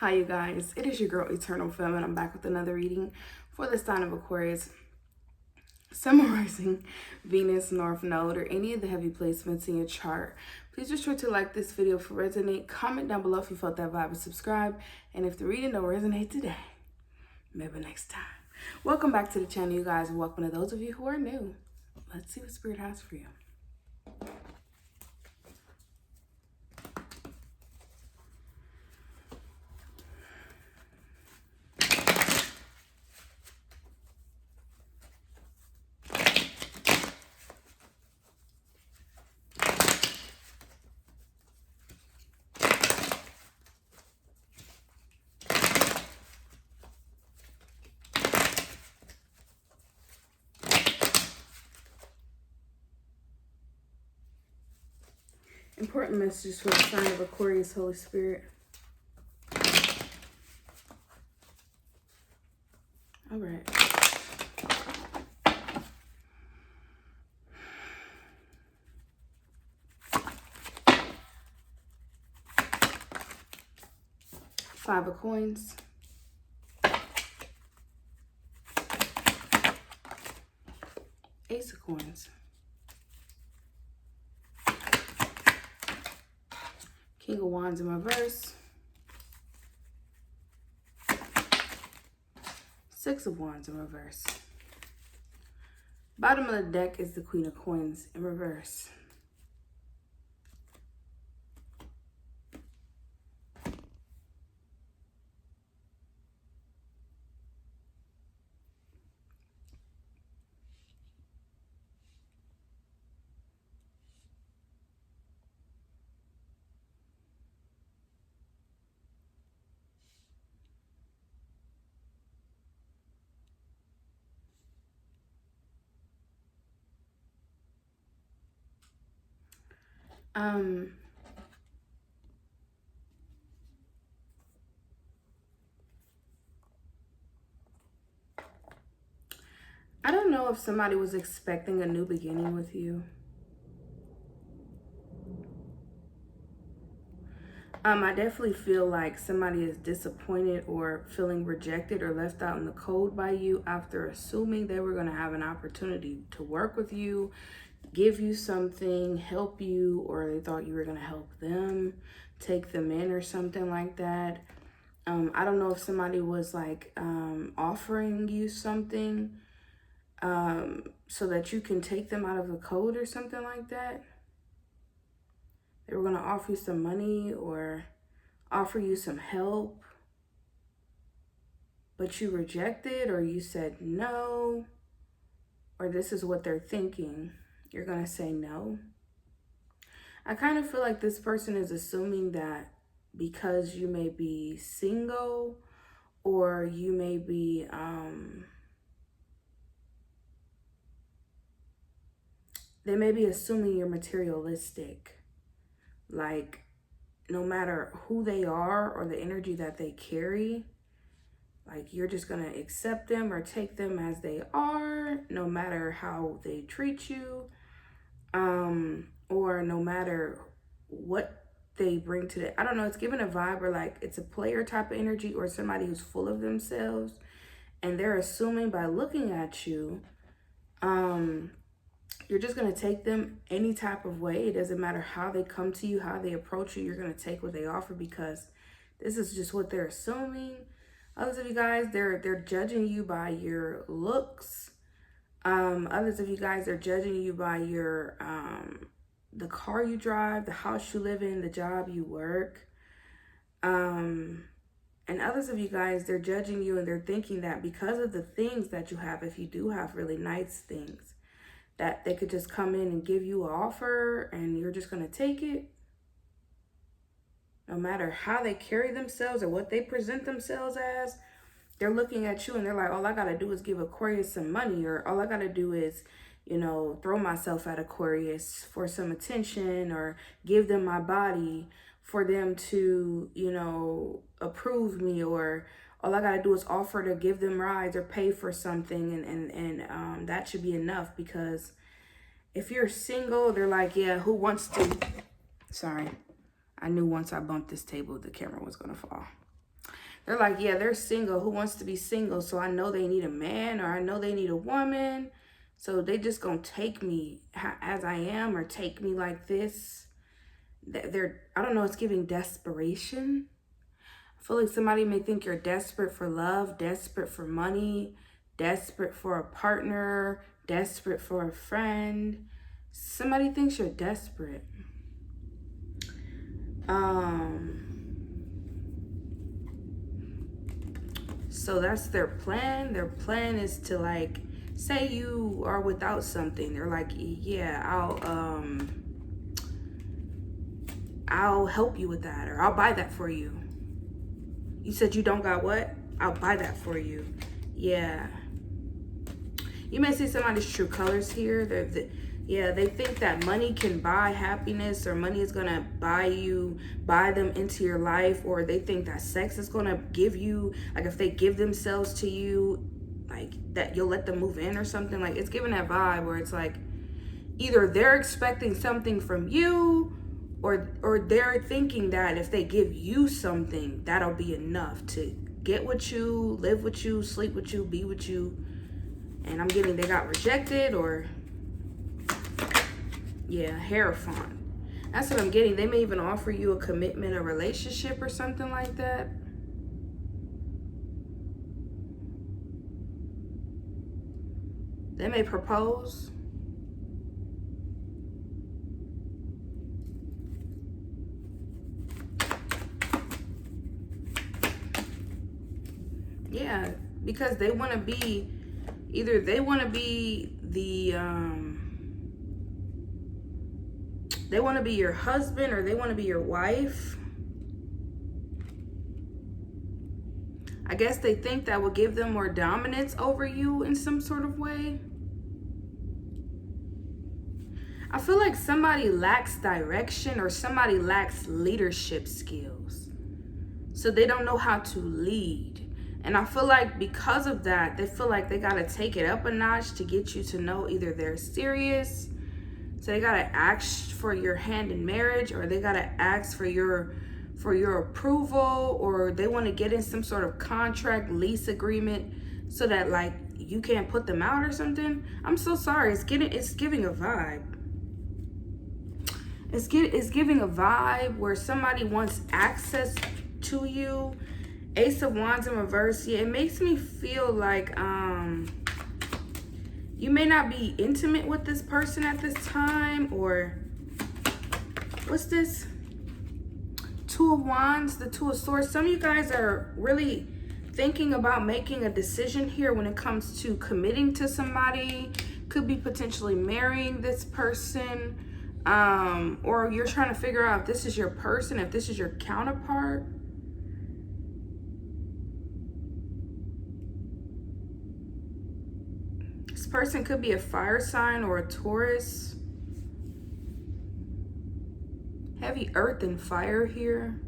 Hi you guys, it is your girl Eternal Femme and I'm back with another reading for the sign of Aquarius, summarizing Venus North Node or any of the heavy placements in your chart. Please be sure to like this video if it resonates, comment down below if you felt that vibe, and subscribe. And if the reading don't resonate today, maybe next time. Welcome back to the channel, you guys, and welcome to those of you who are new. Let's see what Spirit has for you. Important messages for the sign of Aquarius, Holy Spirit. All right. Five of Coins. Ace of Coins. King of Wands in reverse. Six of Wands in reverse. Bottom of the deck is the Queen of Coins in reverse. I don't know if somebody was expecting a new beginning with you. I definitely feel like somebody is disappointed or feeling rejected or left out in the cold by you after assuming they were going to have an opportunity to work with you, give you something, help you, or they thought you were going to help them, take them in or something like that. I don't know if somebody was like offering you something so that you can take them out of the cold or something like that. They were going to offer you some money or offer you some help, but you rejected or you said no, or this is what they're thinking. You're going to say no. I kind of feel like this person is assuming that because you may be single or you may be they may be assuming you're materialistic. Like, no matter who they are or the energy that they carry, like you're just going to accept them or take them as they are, no matter how they treat you, or no matter what they bring to the, I don't know, it's given a vibe or like it's a player type of energy or somebody who's full of themselves and they're assuming by looking at you, you're just going to take them any type of way. It doesn't matter how they come to you, how they approach you. You're going to take what they offer because this is just what they're assuming. Others of you guys, they're judging you by your looks. Others of you guys are judging you by your the car you drive, the house you live in, the job you work. And others of you guys, they're judging you and they're thinking that because of the things that you have, if you do have really nice things, that they could just come in and give you an offer and you're just going to take it. No matter how they carry themselves or what they present themselves as, they're looking at you and they're like, all I got to do is give Aquarius some money, or all I got to do is, you know, throw myself at Aquarius for some attention, or give them my body for them to, you know, approve me, or all I got to do is offer to give them rides or pay for something. And that should be enough, because if you're single, they're like, yeah, who wants to, sorry. I knew once I bumped this table, the camera was going to fall. They're like, yeah, they're single. Who wants to be single? So I know they need a man, or I know they need a woman. So they just gonna take me as I am, or take me like this. I don't know, it's giving desperation. I feel like somebody may think you're desperate for love, desperate for money, desperate for a partner, desperate for a friend. Somebody thinks you're desperate. So that's their plan. Their plan is to, like, say you are without something. They're like, yeah, I'll help you with that, or I'll buy that for you. You said you don't got what? I'll buy that for you. Yeah. You may see somebody's true colors here. They think that money can buy happiness, or money is gonna buy them into your life, or they think that sex is gonna give you, like, if they give themselves to you, like, that you'll let them move in or something. Like, it's giving that vibe where it's like either they're expecting something from you, or they're thinking that if they give you something, that'll be enough to get with you, live with you, sleep with you, be with you. And I'm getting they got rejected, or yeah, Hierophant. That's what I'm getting. They may even offer you a commitment, a relationship, or something like that. They may propose. Yeah, because they want to be, either they want to be they want to be your husband, or they want to be your wife. I guess they think that will give them more dominance over you in some sort of way. I feel like somebody lacks direction, or somebody lacks leadership skills. So they don't know how to lead. And I feel like because of that, they feel like they got to take it up a notch to get you to know either they're serious, so they got to ask for your hand in marriage, or they got to ask for your approval, or they want to get in some sort of contract, lease agreement, so that, like, you can't put them out or something. I'm so sorry. It's giving a vibe. It's giving a vibe where somebody wants access to you. Ace of Wands in reverse. Yeah, it makes me feel like you may not be intimate with this person at this time, or what's this? Two of Wands, the Two of Swords. Some of you guys are really thinking about making a decision here when it comes to committing to somebody. Could be potentially marrying this person, or you're trying to figure out if this is your person, if this is your counterpart. This person could be a fire sign or a Taurus. Heavy earth and fire here.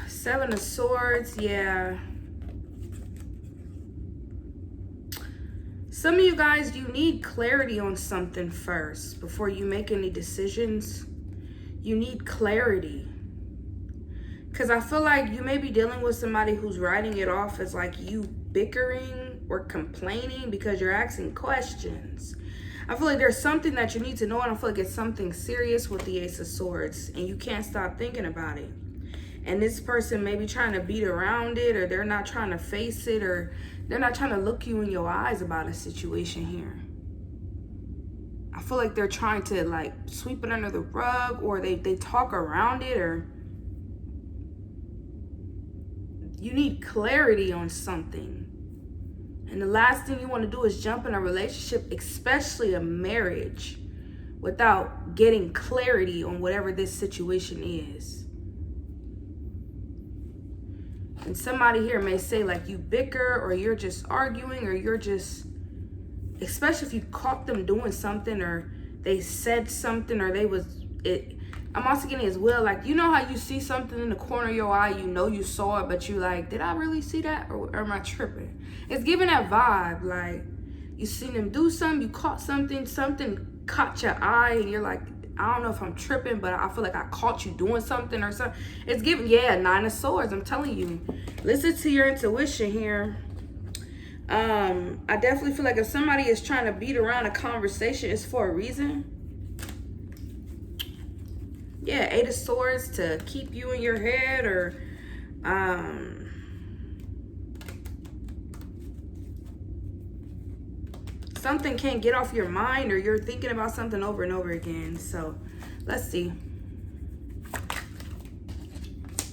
Seven of Swords, yeah. Some of you guys, you need clarity on something first before you make any decisions. You need clarity. Because I feel like you may be dealing with somebody who's writing it off as like you bickering or complaining because you're asking questions. I feel like there's something that you need to know, and I feel like it's something serious with the Ace of Swords, and you can't stop thinking about it. And this person may be trying to beat around it, or they're not trying to face it, or they're not trying to look you in your eyes about a situation here. I feel like they're trying to, like, sweep it under the rug, or they talk around it, or you need clarity on something. And the last thing you want to do is jump in a relationship, especially a marriage, without getting clarity on whatever this situation is. And somebody here may say, like, you bicker, or you're just arguing, or you're just, especially if you caught them doing something, or they said something, or I'm also getting as well, like, you know how you see something in the corner of your eye, you know you saw it, but you like, did I really see that, or am I tripping? It's giving that vibe, like, you seen them do something, you caught something caught your eye, and you're like, I don't know if I'm tripping, but I feel like I caught you doing something or something. It's giving, yeah, Nine of Swords. I'm telling you, listen to your intuition here. I definitely feel like if somebody is trying to beat around a conversation, it's for a reason. Yeah, Eight of Swords to keep you in your head, or something can't get off your mind, or you're thinking about something over and over again. So let's see.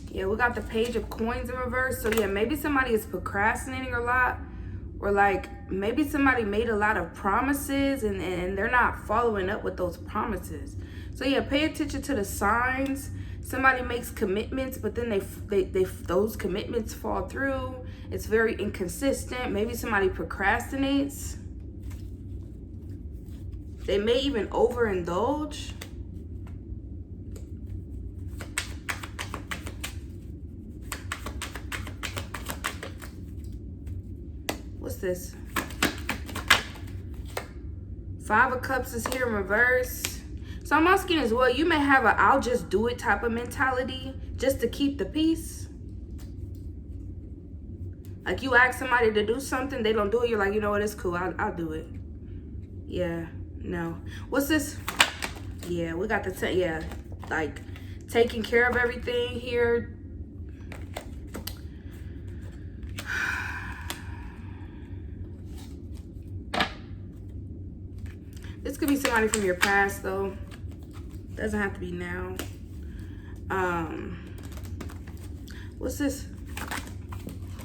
Yeah, we got the Page of Coins in reverse. So yeah, maybe somebody is procrastinating a lot, or like maybe somebody made a lot of promises and they're not following up with those promises. So yeah, pay attention to the signs. Somebody makes commitments, but then they those commitments fall through. It's very inconsistent. Maybe somebody procrastinates. They may even overindulge. What's this? Five of Cups is here in reverse. So I'm asking as well, you may have a I'll just do it type of mentality just to keep the peace. Like you ask somebody to do something, they don't do it. You're like, you know what, it's cool. I'll do it. Yeah, no. What's this? Yeah, we got the, yeah, like taking care of everything here. This could be somebody from your past though. Doesn't have to be now. What's this?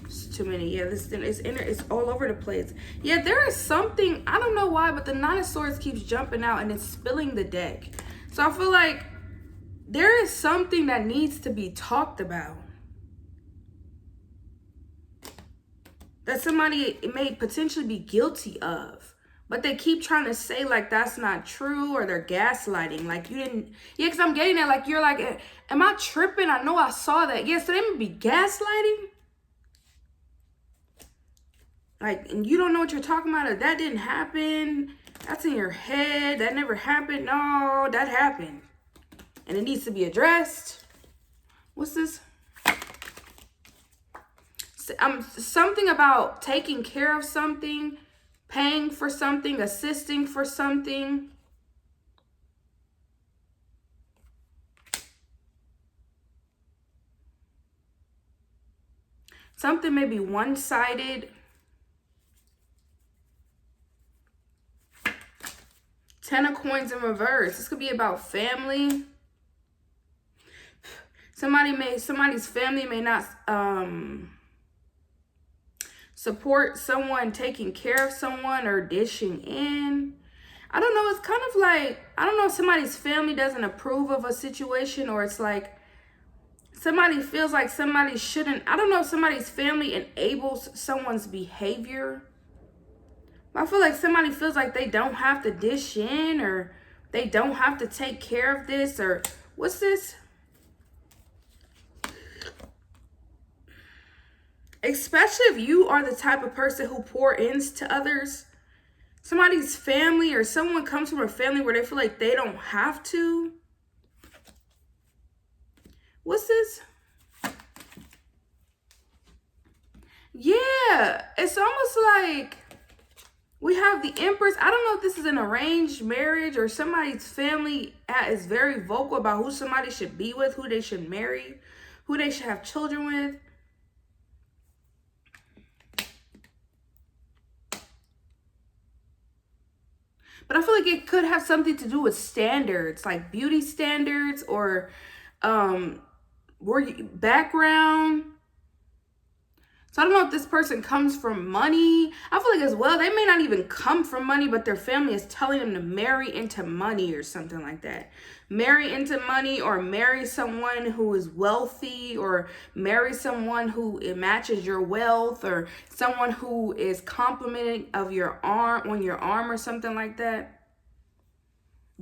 It's too many. Yeah, this thing is it's all over the place. Yeah, there is something, I don't know why, but the Nine of Swords keeps jumping out and it's spilling the deck. So I feel like there is something that needs to be talked about. That somebody may potentially be guilty of. But they keep trying to say like that's not true, or they're gaslighting. Like you didn't, yeah, because I'm getting that. Like you're like, am I tripping? I know I saw that. Yeah, so they may be gaslighting. Like, and you don't know what you're talking about, or that didn't happen. That's in your head. That never happened. No, that happened. And it needs to be addressed. What's this? Something about taking care of something, paying for something, assisting for something. Something may be one-sided. 10 of Coins in reverse. This could be about family. Somebody's family may not support someone taking care of someone or dishing in. I don't know. It's kind of like, I don't know if somebody's family doesn't approve of a situation, or it's like somebody feels like somebody shouldn't. I don't know if somebody's family enables someone's behavior. I feel like somebody feels like they don't have to dish in, or they don't have to take care of this, or what's this? Especially if you are the type of person who pour into others. Somebody's family or someone comes from a family where they feel like they don't have to. What's this? Yeah, it's almost like we have the Empress. I don't know if this is an arranged marriage or somebody's family is very vocal about who somebody should be with, who they should marry, who they should have children with. But I feel like it could have something to do with standards, like beauty standards, or background. So I don't know if this person comes from money. I feel like as well, they may not even come from money, but their family is telling them to marry into money or something like that. Marry into money, or marry someone who is wealthy, or marry someone who it matches your wealth, or someone who is complimenting of your arm, on your arm or something like that.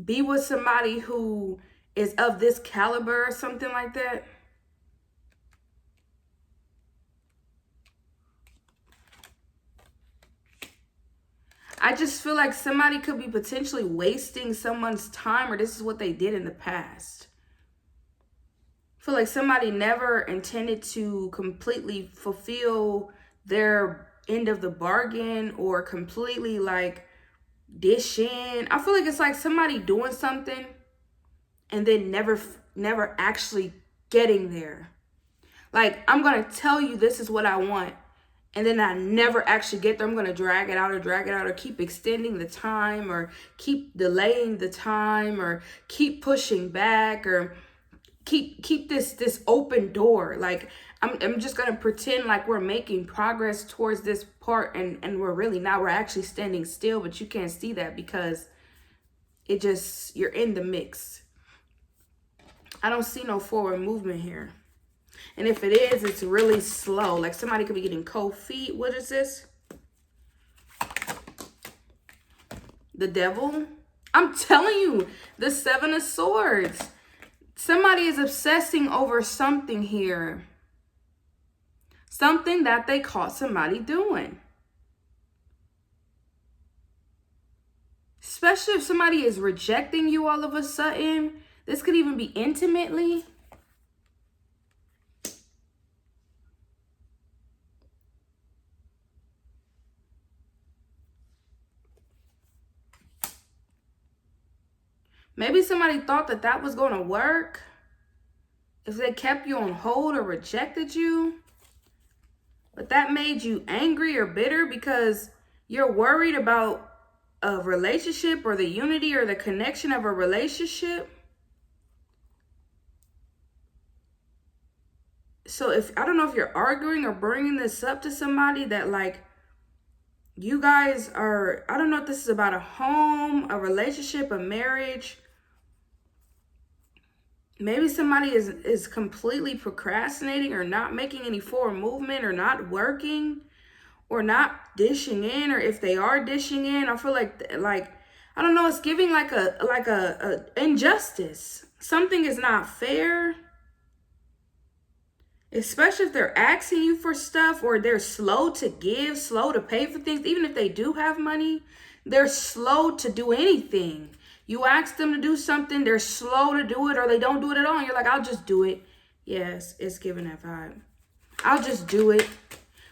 Be with somebody who is of this caliber or something like that. I just feel like somebody could be potentially wasting someone's time, or this is what they did in the past. I feel like somebody never intended to completely fulfill their end of the bargain or completely like dish in. I feel like it's like somebody doing something and then never actually getting there. Like, I'm going to tell you this is what I want, and then I never actually get there. I'm going to drag it out or keep extending the time or keep delaying the time or keep pushing back or keep this open door. Like, I'm just going to pretend like we're making progress towards this part, and we're really not. We're actually standing still, but you can't see that because you're in the mix. I don't see no forward movement here. And if it is, it's really slow. Like somebody could be getting cold feet. What is this? The devil. I'm telling you, the Seven of Swords. Somebody is obsessing over something here. Something that they caught somebody doing. Especially if somebody is rejecting you all of a sudden. This could even be intimately. Maybe somebody thought that that was going to work. If they kept you on hold or rejected you. But that made you angry or bitter because you're worried about a relationship or the unity or the connection of a relationship. So I don't know if you're arguing or bringing this up to somebody that like you guys are, I don't know if this is about a home, a relationship, a marriage. Maybe somebody is completely procrastinating or not making any forward movement or not working or not dishing in, or if they are dishing in, I feel like I don't know, it's giving like a injustice. Something is not fair. Especially if they're asking you for stuff or they're slow to give, slow to pay for things. Even if they do have money, they're slow to do anything. You ask them to do something, they're slow to do it, or they don't do it at all. And you're like, I'll just do it. Yes, it's giving that vibe. I'll just do it.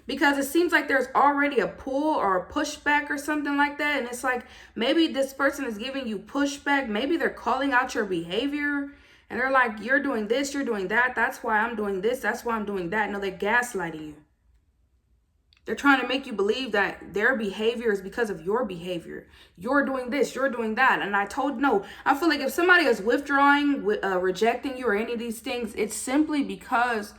Because it seems like there's already a pull or a pushback or something like that. And it's like, maybe this person is giving you pushback. Maybe they're calling out your behavior. And they're like, you're doing this, you're doing that. That's why I'm doing this. That's why I'm doing that. No, they're gaslighting you. They're trying to make you believe that their behavior is because of your behavior. You're doing this, you're doing that. And I feel like if somebody is withdrawing, rejecting you or any of these things, it's simply because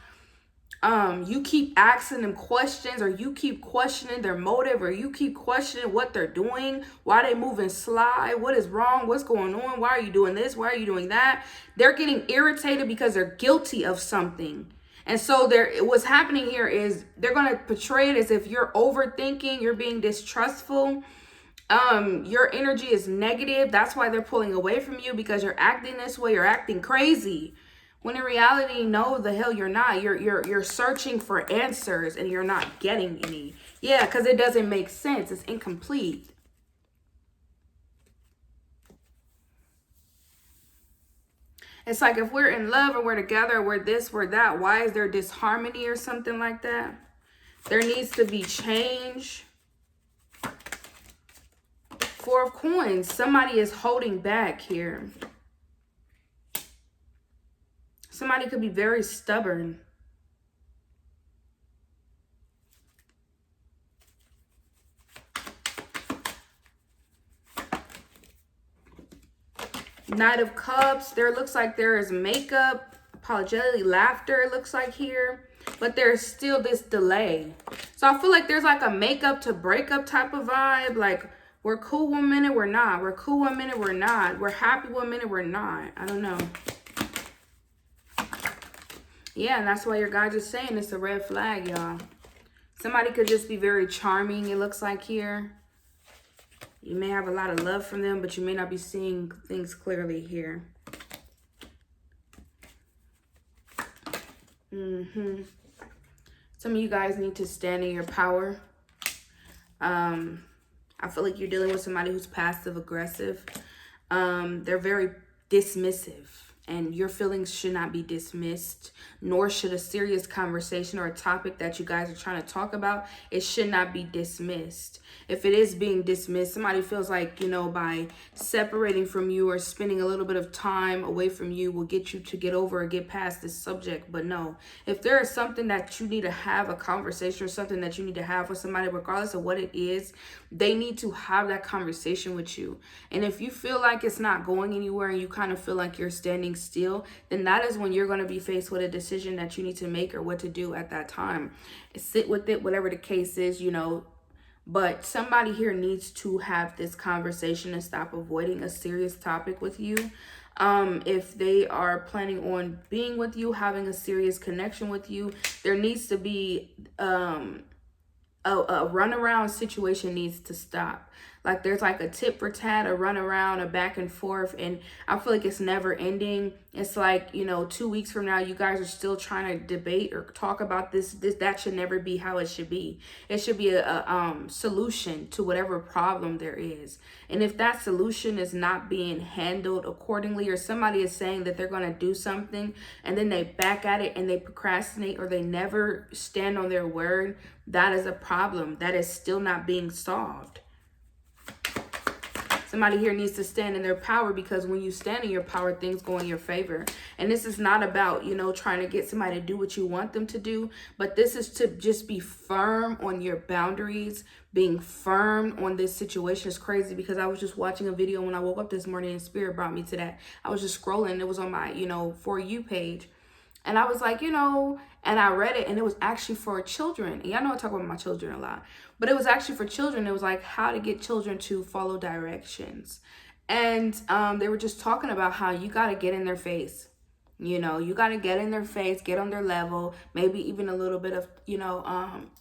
you keep asking them questions, or you keep questioning their motive, or you keep questioning what they're doing, why they moving sly, what is wrong, what's going on, why are you doing this, why are you doing that. They're getting irritated because they're guilty of something. And so what's happening here is they're going to portray it as if you're overthinking, you're being distrustful, your energy is negative. That's why they're pulling away from you, because you're acting this way, you're acting crazy. When in reality, no, the hell you're not. You're searching for answers and you're not getting any. Yeah, because it doesn't make sense. It's incomplete. It's like if we're in love or we're together, we're this, we're that. Why is there disharmony or something like that? There needs to be change. Four of Coins. Somebody is holding back here. Somebody could be very stubborn. Knight of Cups. There looks like there is makeup, apologetically laughter, it looks like here. But there's still this delay. So I feel like there's like a makeup to breakup type of vibe. Like, we're cool 1 minute, we're not. We're cool 1 minute, we're not. We're happy 1 minute, we're not. I don't know. Yeah, and that's why your guys are saying it's a red flag, y'all. Somebody could just be very charming, it looks like here. You may have a lot of love from them, but you may not be seeing things clearly here. Some of you guys need to stand in your power. I feel like you're dealing with somebody who's passive aggressive. They're very dismissive, and your feelings should not be dismissed, nor should a serious conversation or a topic that you guys are trying to talk about, it should not be dismissed. If it is being dismissed, somebody feels like, by separating from you or spending a little bit of time away from you will get you to get over or get past this subject. But no, if there is something that you need to have a conversation or something that you need to have with somebody, regardless of what it is, they need to have that conversation with you. And if you feel like it's not going anywhere and you kind of feel like you're standing still, then that is when you're going to be faced with a decision that you need to make or what to do at that time. Sit with it, whatever the case is, But somebody here needs to have this conversation and stop avoiding a serious topic with you. If they are planning on being with you, having a serious connection with you, there needs to be a runaround situation needs to stop. Like there's like a tit for tat, a runaround, a back and forth, and I feel like it's never ending. It's like, 2 weeks from now, you guys are still trying to debate or talk about this. That should never be how it should be. It should be a solution to whatever problem there is. And if that solution is not being handled accordingly, or somebody is saying that they're going to do something and then they back at it and they procrastinate or they never stand on their word, that is a problem. That is still not being solved. Somebody here needs to stand in their power, because when you stand in your power, things go in your favor. And this is not about, trying to get somebody to do what you want them to do, but this is to just be firm on your boundaries. Being firm on this situation is crazy, because I was just watching a video when I woke up this morning and Spirit brought me to that. I was just scrolling. It was on my, For You page. And I was like, and I read it, and it was actually for children. And y'all know I talk about my children a lot, but it was actually for children. It was like how to get children to follow directions. And they were just talking about how you got to get in their face. You got to get in their face, get on their level, maybe even a little bit of,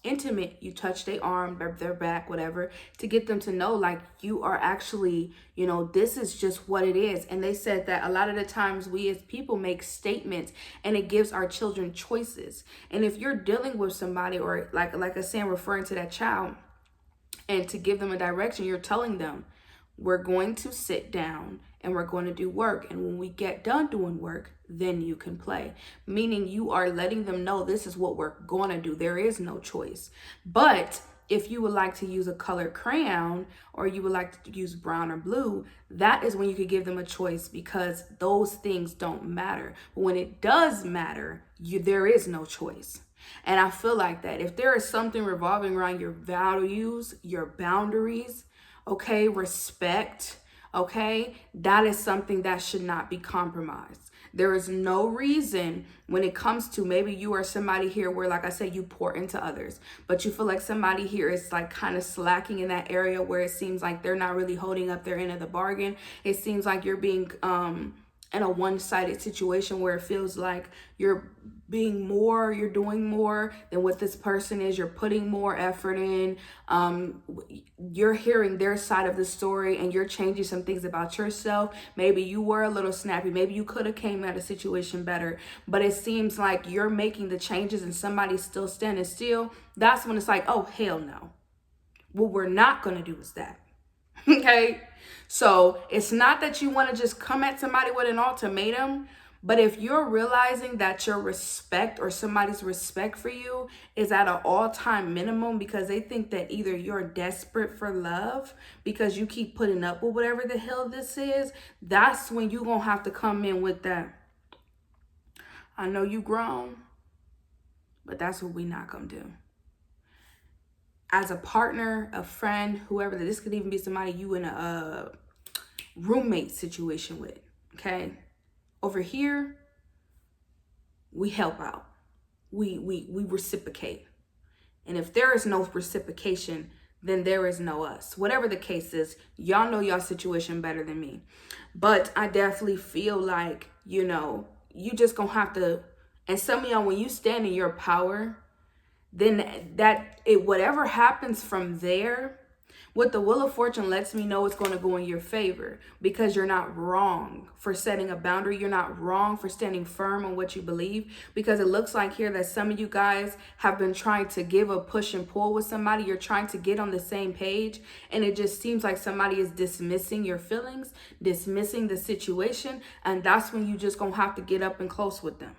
intimate. You touch their arm, their back, whatever, to get them to know, like, you are actually, this is just what it is. And they said that a lot of the times we as people make statements and it gives our children choices. And if you're dealing with somebody, or like I said, referring to that child, and to give them a direction, you're telling them, we're going to sit down and we're going to do work. And when we get done doing work, then you can play. Meaning you are letting them know this is what we're going to do. There is no choice. But if you would like to use a colored crayon, or you would like to use brown or blue, that is when you could give them a choice, because those things don't matter. But when it does matter, there is no choice. And I feel like that if there is something revolving around your values, your boundaries, okay, respect, okay, that is something that should not be compromised. There is no reason when it comes to, maybe you are somebody here where, like I said, you pour into others, but you feel like somebody here is like kind of slacking in that area where it seems like they're not really holding up their end of the bargain. It seems like you're being in a one-sided situation where it feels like you're doing more than what this person is. You're putting more effort in. You're hearing their side of the story, and you're changing some things about yourself. Maybe you were a little snappy. Maybe you could have came at a situation better, but it seems like you're making the changes and somebody's still standing still. That's when it's like, oh, hell no. What we're not going to do is that. Okay? So it's not that you want to just come at somebody with an ultimatum, but if you're realizing that your respect or somebody's respect for you is at an all-time minimum because they think that either you're desperate for love because you keep putting up with whatever the hell this is, that's when you're going to have to come in with that. I know you grown, but that's what we not going to do. As a partner, a friend, whoever, this could even be somebody you in a roommate situation with, okay? Over here, we help out. We reciprocate. And if there is no reciprocation, then there is no us. Whatever the case is, y'all know y'all situation better than me. But I definitely feel like, you just gonna have to, and some of y'all, when you stand in your power, then whatever happens from there, What the Wheel of Fortune lets me know, it's going to go in your favor because you're not wrong for setting a boundary. You're not wrong for standing firm on what you believe, because it looks like here that some of you guys have been trying to give a push and pull with somebody. You're trying to get on the same page, and it just seems like somebody is dismissing your feelings, dismissing the situation, and that's when you just going to have to get up and close with them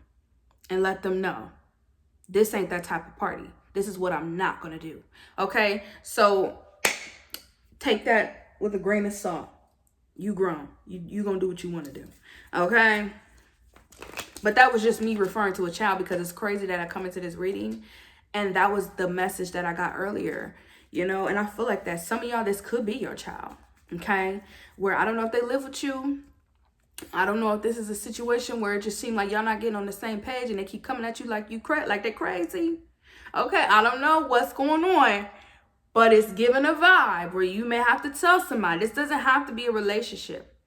and let them know, this ain't that type of party. This is what I'm not going to do. Okay? So take that with a grain of salt. You grown. You going to do what you want to do. Okay? But that was just me referring to a child, because it's crazy that I come into this reading and that was the message that I got earlier. You know, and I feel like that some of y'all, this could be your child. Okay? Where I don't know if they live with you. I don't know if this is a situation where it just seems like y'all not getting on the same page and they keep coming at you like like they're crazy. Okay, I don't know what's going on, but it's giving a vibe where you may have to tell somebody. This doesn't have to be a relationship,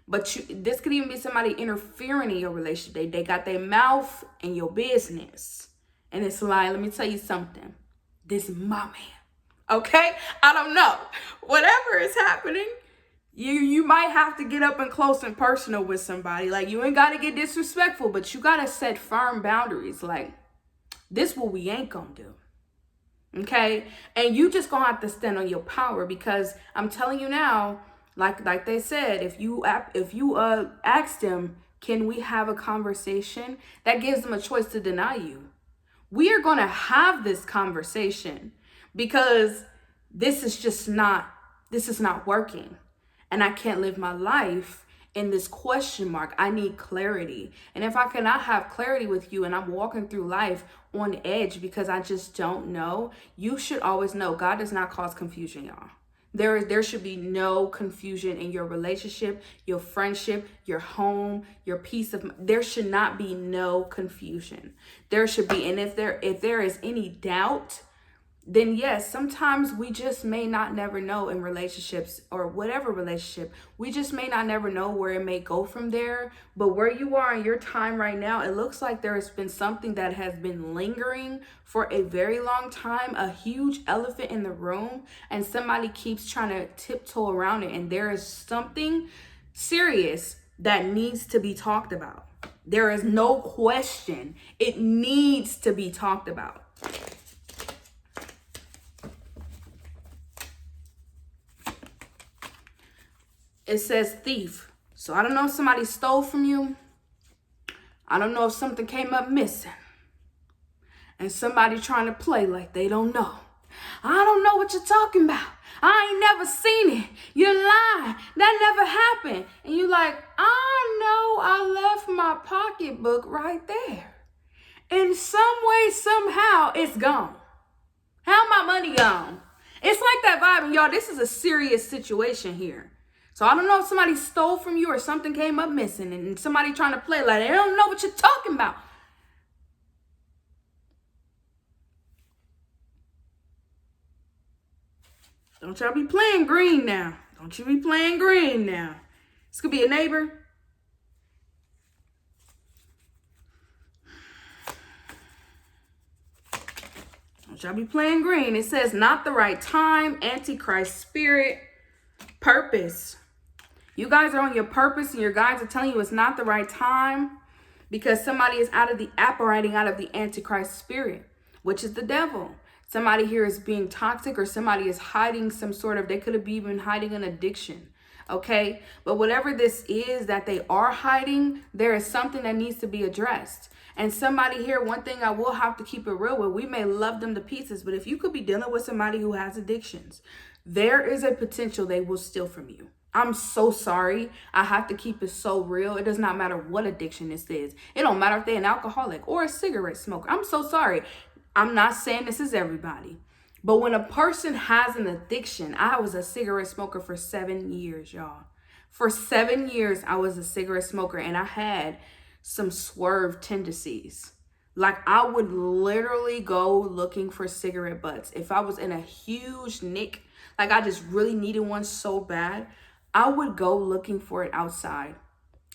but this could even be somebody interfering in your relationship. They got their mouth in your business, and it's like, let me tell you something. This is my man. Okay, I don't know. Whatever is happening, you might have to get up and close and personal with somebody. Like, you ain't got to get disrespectful, but you got to set firm boundaries. Like, this what we ain't gonna do. Okay? And you just gonna have to stand on your power, because I'm telling you now, like they said, if you ask them, can we have a conversation? That gives them a choice to deny you. We are gonna have this conversation, because this is not working. And I can't live my life in this question mark. I need clarity. And if I cannot have clarity with you and I'm walking through life on edge because I just don't know, you should always know God does not cause confusion, y'all. There should be no confusion in your relationship, your friendship, your home, your peace of mind. There should not be no confusion. There should be. And if there is any doubt, then yes, sometimes we just may not never know in relationships, or whatever relationship, we just may not never know where it may go from there. But where you are in your time right now, it looks like there has been something that has been lingering for a very long time, a huge elephant in the room, and somebody keeps trying to tiptoe around it. And there is something serious that needs to be talked about. There is no question. It needs to be talked about. It says thief. So I don't know if somebody stole from you. I don't know if something came up missing. And somebody trying to play like they don't know. I don't know what you're talking about. I ain't never seen it. You're lying. That never happened. And you like, I know I left my pocketbook right there. In some way, somehow, it's gone. How my money gone? It's like that vibe. And y'all, this is a serious situation here. So I don't know if somebody stole from you or something came up missing and somebody trying to play like they don't know what you're talking about. Don't y'all be playing green now. Don't you be playing green now. This could be a neighbor. Don't y'all be playing green. It says not the right time, Antichrist spirit, purpose. You guys are on your purpose, and your guides are telling you it's not the right time because somebody is operating out of the Antichrist spirit, which is the devil. Somebody here is being toxic, or somebody is hiding some sort of, they could have been hiding an addiction. Okay. But whatever this is that they are hiding, there is something that needs to be addressed. And somebody here, one thing I will have to keep it real with, we may love them to pieces, but if you could be dealing with somebody who has addictions, there is a potential they will steal from you. I'm so sorry. I have to keep it so real. It does not matter what addiction this is. It don't matter if they're an alcoholic or a cigarette smoker. I'm so sorry. I'm not saying this is everybody. But when a person has an addiction, I was a cigarette smoker for 7 years, y'all. For 7 years, I was a cigarette smoker, and I had some swerve tendencies. Like, I would literally go looking for cigarette butts. If I was in a huge nick, like I just really needed one so bad, I would go looking for it outside.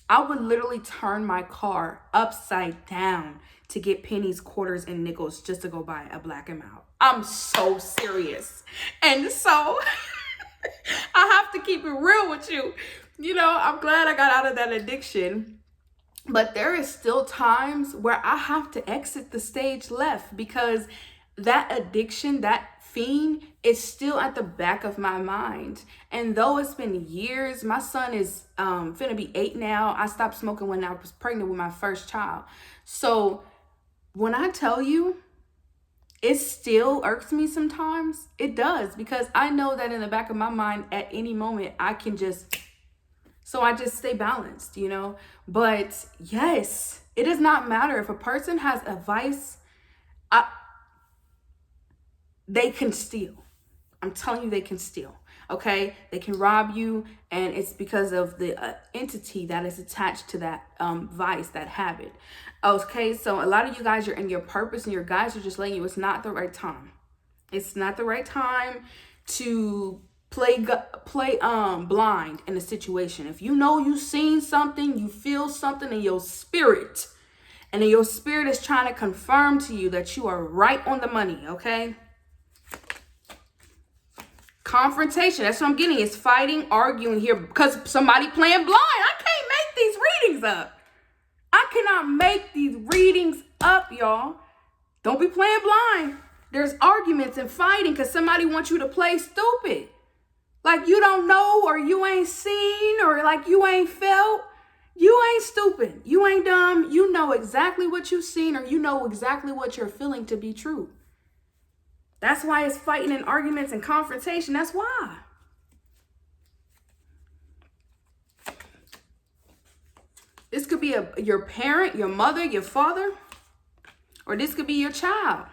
I would literally turn my car upside down to get pennies, quarters, and nickels just to go buy a Black and Mild. I'm so serious. And so I have to keep it real with you. You know, I'm glad I got out of that addiction. But there is still times where I have to exit the stage left because that addiction, that fiend is still at the back of my mind. And though it's been years, my son is finna be 8 now. I stopped smoking when I was pregnant with my first child. So when I tell you, it still irks me sometimes. It does, because I know that in the back of my mind at any moment I can just, so I just stay balanced, you know. But yes, it does not matter if a person has a vice, they can steal. I'm telling you, they can steal. Okay, they can rob you, and it's because of the entity that is attached to that vice, that habit. Okay, so a lot of you guys, you're in your purpose, and your guys are just letting you, it's not the right time. It's not the right time to play blind in a situation. If you know you've seen something, you feel something in your spirit, and then your spirit is trying to confirm to you that you are right on the money. Okay. Confrontation, that's what I'm getting. It's fighting, arguing here because somebody playing blind. I can't make these readings up. I cannot make these readings up, y'all. Don't be playing blind. There's arguments and fighting because somebody wants you to play stupid. Like you don't know, or you ain't seen, or like you ain't felt. You ain't stupid. You ain't dumb. You know exactly what you've seen, or you know exactly what you're feeling to be true. That's why it's fighting and arguments and confrontation. That's why. This could be your parent, your mother, your father, or this could be your child.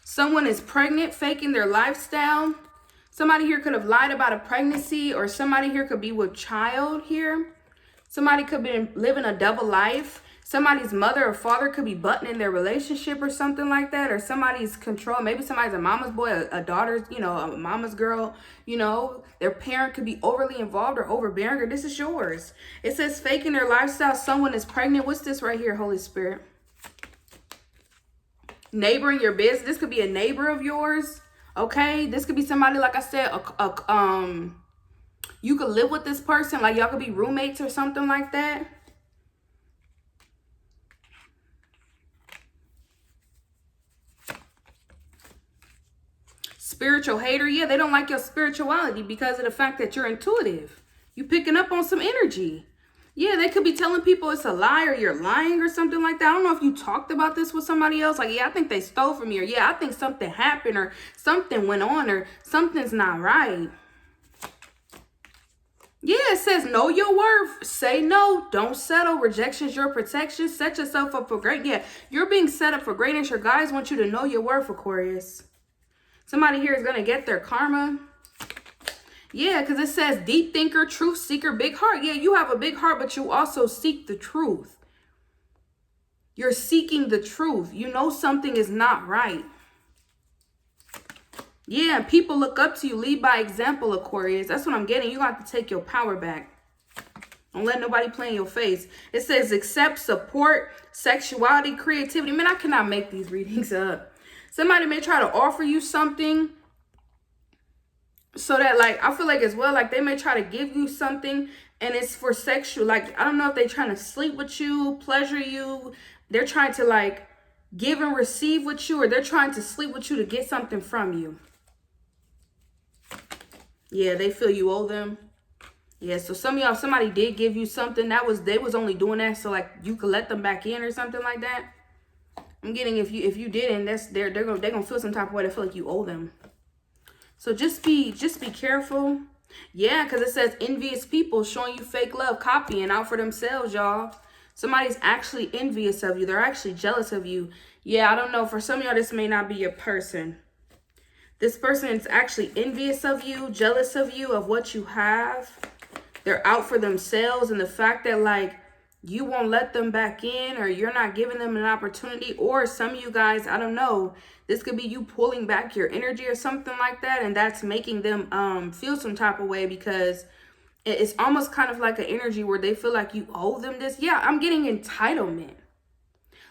Someone is pregnant, faking their lifestyle. Somebody here could have lied about a pregnancy, or somebody here could be with child here. Somebody could be living a double life. Somebody's mother or father could be buttoning their relationship or something like that, or somebody's control. Maybe somebody's a mama's boy, a daughter's, you know, a mama's girl, you know, their parent could be overly involved or overbearing, or this is yours. It says faking their lifestyle. Someone is pregnant. What's this right here, Holy Spirit? Neighboring your business. This could be a neighbor of yours. Okay. This could be somebody, like I said, you could live with this person. Like y'all could be roommates or something like that. Spiritual hater. Yeah, they don't like your spirituality because of the fact that you're intuitive. You picking up on some energy. Yeah, they could be telling people it's a lie, or you're lying or something like that. I don't know if you talked about this with somebody else. Like, yeah, I think they stole from me, or yeah, I think something happened, or something went on, or something's not right. Yeah, it says know your worth. Say no. Don't settle. Rejection's your protection. Set yourself up for great. Yeah, you're being set up for greatness. Your guys want you to know your worth, Aquarius. Somebody here is going to get their karma. Yeah, because it says deep thinker, truth seeker, big heart. Yeah, you have a big heart, but you also seek the truth. You're seeking the truth. You know something is not right. Yeah, people look up to you. Lead by example, Aquarius. That's what I'm getting. You got to take your power back. Don't let nobody play in your face. It says accept, support, sexuality, creativity. Man, I cannot make these readings up. Somebody may try to offer you something so that, like, I feel like as well, like they may try to give you something and it's for sexual. Like, I don't know if they're trying to sleep with you, pleasure you. They're trying to like give and receive with you, or they're trying to sleep with you to get something from you. Yeah, they feel you owe them. Yeah, so some of y'all, somebody did give you something they was only doing that so like you could let them back in or something like that. I'm getting if you didn't, they're gonna feel some type of way. They feel like you owe them. So just be careful. Yeah, because it says envious people showing you fake love, copying out for themselves, y'all. Somebody's actually envious of you. They're actually jealous of you. Yeah, I don't know. For some of y'all, this may not be your person. This person is actually envious of you, jealous of you, of what you have. They're out for themselves, and the fact that like you won't let them back in, or you're not giving them an opportunity, or some of you guys, I don't know, this could be you pulling back your energy or something like that, and that's making them feel some type of way, because it's almost kind of like an energy where they feel like you owe them this. Yeah, I'm getting entitlement.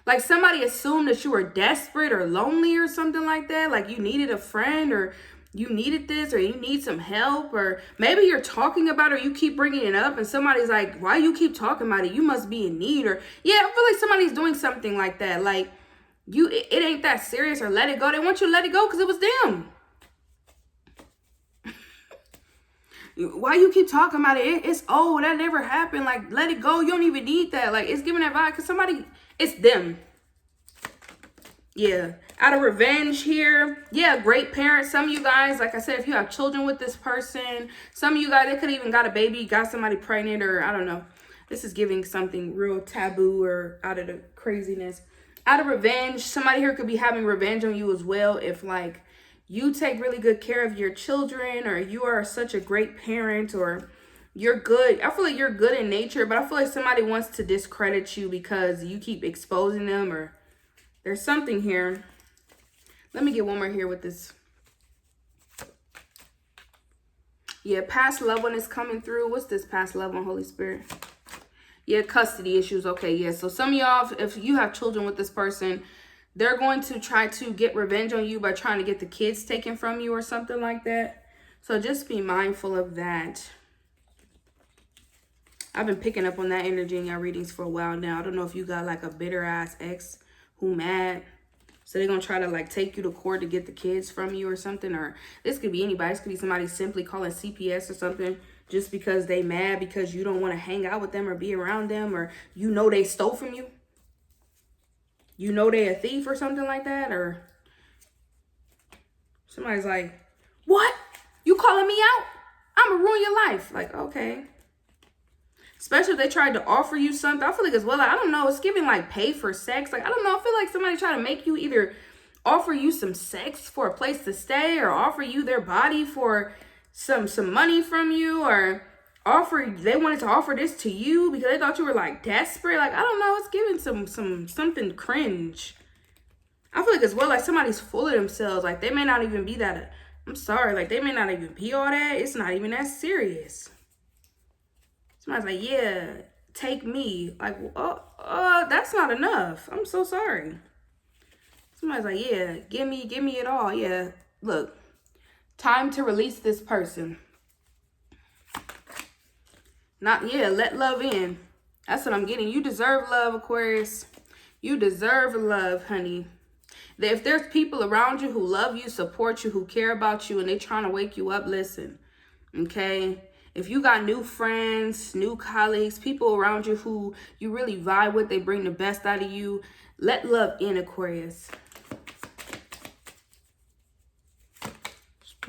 Like somebody assumed that you were desperate or lonely or something like that. Like you needed a friend, or you needed this, or you need some help, or maybe you're talking about it, or you keep bringing it up and somebody's like, why you keep talking about it? You must be in need. Or yeah, I feel like somebody's doing something like that. Like it ain't that serious, or let it go. They want you to let it go because it was them. Why you keep talking about it? It's old. That never happened. Like, let it go. You don't even need that. Like, it's giving that vibe because somebody, it's them. Yeah. Out of revenge here. Yeah, great parents. Some of you guys, like I said, if you have children with this person, some of you guys, they could even got a baby, got somebody pregnant, or I don't know. This is giving something real taboo or out of the craziness. Out of revenge, somebody here could be having revenge on you as well. If like you take really good care of your children, or you are such a great parent, or you're good. I feel like you're good in nature, but I feel like somebody wants to discredit you because you keep exposing them, or there's something here. Let me get one more here with this. Yeah, past loved one is coming through. What's this past loved one, Holy Spirit? Yeah, custody issues. Okay, yeah. So some of y'all, if you have children with this person, they're going to try to get revenge on you by trying to get the kids taken from you or something like that. So just be mindful of that. I've been picking up on that energy in your readings for a while now. I don't know if you got like a bitter ass ex who mad. So they're going to try to like take you to court to get the kids from you or something. Or this could be anybody. This could be somebody simply calling CPS or something just because they mad because you don't want to hang out with them or be around them, or you know they stole from you. You know they a thief or something like that, or somebody's like, what? You calling me out? I'm gonna ruin your life. Like, okay. Especially if they tried to offer you something. I feel like as well, like, I don't know, it's giving like pay for sex. Like, I don't know, I feel like somebody tried to make you either offer you some sex for a place to stay, or offer you their body for some money from you, or they wanted to offer this to you because they thought you were like desperate. Like, I don't know, it's giving something cringe. I feel like as well, like somebody's full of themselves. Like they may not even be that, I'm sorry, like they may not even be all that. It's not even that serious. Somebody's like, yeah, take me. Like, that's not enough. I'm so sorry. Somebody's like, yeah, give me it all. Yeah, look, time to release this person. Let love in. That's what I'm getting. You deserve love, Aquarius. You deserve love, honey. If there's people around you who love you, support you, who care about you, and they're trying to wake you up, listen, okay? If you got new friends, new colleagues, people around you who you really vibe with, they bring the best out of you, let love in, Aquarius.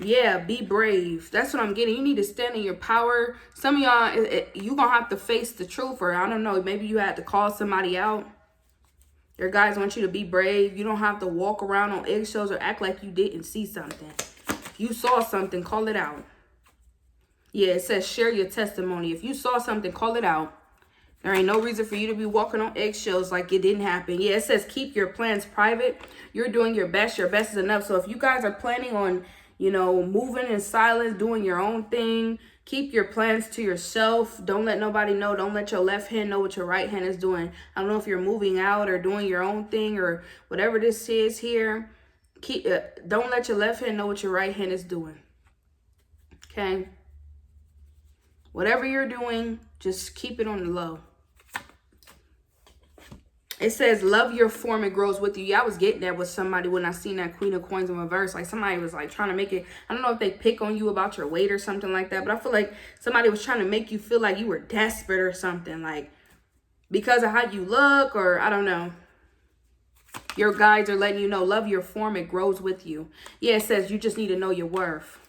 Yeah, be brave. That's what I'm getting. You need to stand in your power. Some of y'all, you're going to have to face the truth, or I don't know, maybe you had to call somebody out. Your guys want you to be brave. You don't have to walk around on eggshells or act like you didn't see something. If you saw something, call it out. Yeah, it says share your testimony. If you saw something, call it out. There ain't no reason for you to be walking on eggshells like it didn't happen. Yeah, it says keep your plans private. You're doing your best. Your best is enough. So if you guys are planning on, moving in silence, doing your own thing, keep your plans to yourself. Don't let nobody know. Don't let your left hand know what your right hand is doing. I don't know if you're moving out or doing your own thing or whatever this is here. Don't let your left hand know what your right hand is doing. Okay? Whatever you're doing, just keep it on the low. It says, love your form, it grows with you. Yeah, I was getting that with somebody when I seen that Queen of Coins in reverse. Like somebody was like trying to make it, I don't know if they pick on you about your weight or something like that, but I feel like somebody was trying to make you feel like you were desperate or something, like because of how you look, or I don't know. Your guides are letting you know, love your form, it grows with you. Yeah, it says you just need to know your worth.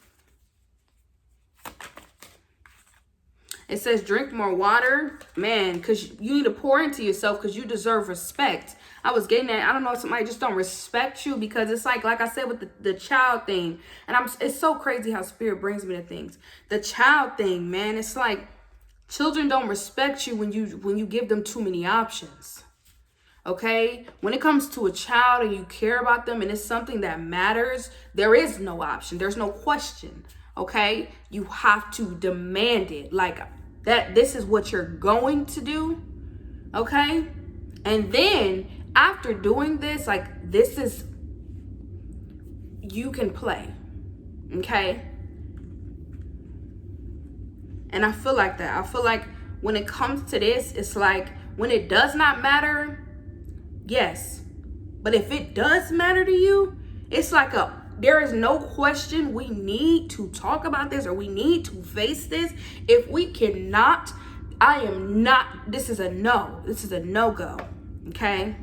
It says drink more water, man, because you need to pour into yourself because you deserve respect. I was getting that. I don't know if somebody just don't respect you because it's like I said with the child thing. And it's so crazy how spirit brings me to things. The child thing, man, it's like children don't respect you when you give them too many options. Okay? When it comes to a child and you care about them and it's something that matters, there is no option. There's no question. Okay, you have to demand it, like that this is what you're going to do. Okay, and then after doing this, like, this is, you can play, okay? And I feel like that. I feel like when it comes to this, it's like, when it does not matter, yes. But if it does matter to you, it's like there is no question we need to talk about this, or we need to face this. If we cannot, this is a no. This is a no-go, okay?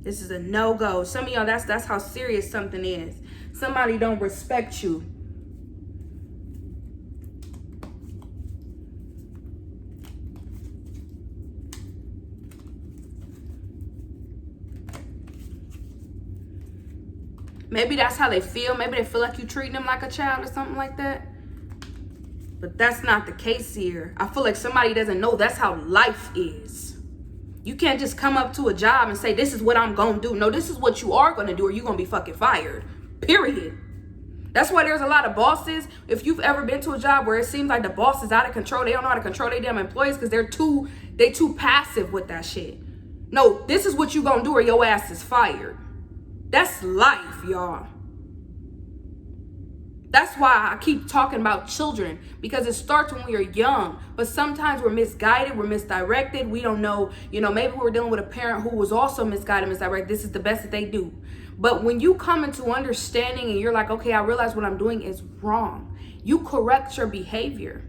This is a no-go. Some of y'all, that's how serious something is. Somebody don't respect you. Maybe that's how they feel. Maybe they feel like you treating them like a child or something like that. But that's not the case here. I feel like somebody doesn't know that's how life is. You can't just come up to a job and say, this is what I'm going to do. No, this is what you are going to do, or you're going to be fucking fired. Period. That's why there's a lot of bosses. If you've ever been to a job where it seems like the boss is out of control, they don't know how to control their damn employees because they too passive with that shit. No, this is what you going to do, or your ass is fired. That's life, y'all. That's why I keep talking about children, because it starts when we are young. But sometimes we're misguided, we're misdirected. We don't know, maybe we're dealing with a parent who was also misguided, misdirected. This is the best that they do. But when you come into understanding and you're like, okay, I realize what I'm doing is wrong, you correct your behavior.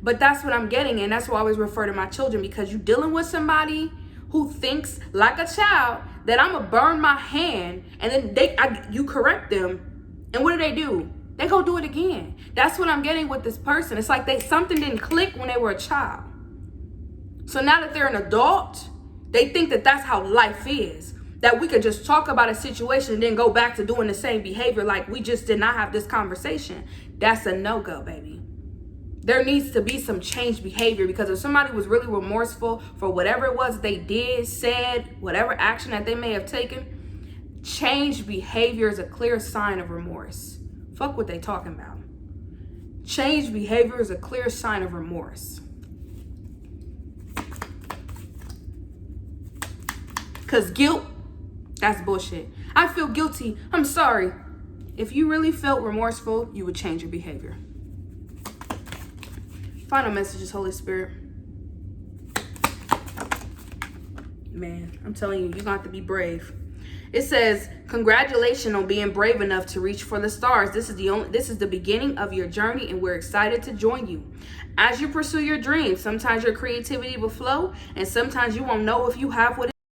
But that's what I'm getting, and that's why I always refer to my children, because you're dealing with somebody who thinks like a child that I'm gonna burn my hand, and then you correct them, and what do? They go do it again. That's what I'm getting with this person. It's like something didn't click when they were a child. So now that they're an adult, they think that that's how life is. That we could just talk about a situation and then go back to doing the same behavior like we just did not have this conversation. That's a no-go, baby. There needs to be some changed behavior, because if somebody was really remorseful for whatever it was they did, said, whatever action that they may have taken, changed behavior is a clear sign of remorse. Fuck what they talking about. Changed behavior is a clear sign of remorse. Because guilt, that's bullshit. I feel guilty. I'm sorry. If you really felt remorseful, you would change your behavior. Final messages, Holy Spirit. Man, I'm telling you, you're going to have to be brave. It says, congratulations on being brave enough to reach for the stars. This is the beginning of your journey, and we're excited to join you. As you pursue your dreams, sometimes your creativity will flow, and sometimes you won't know if you have what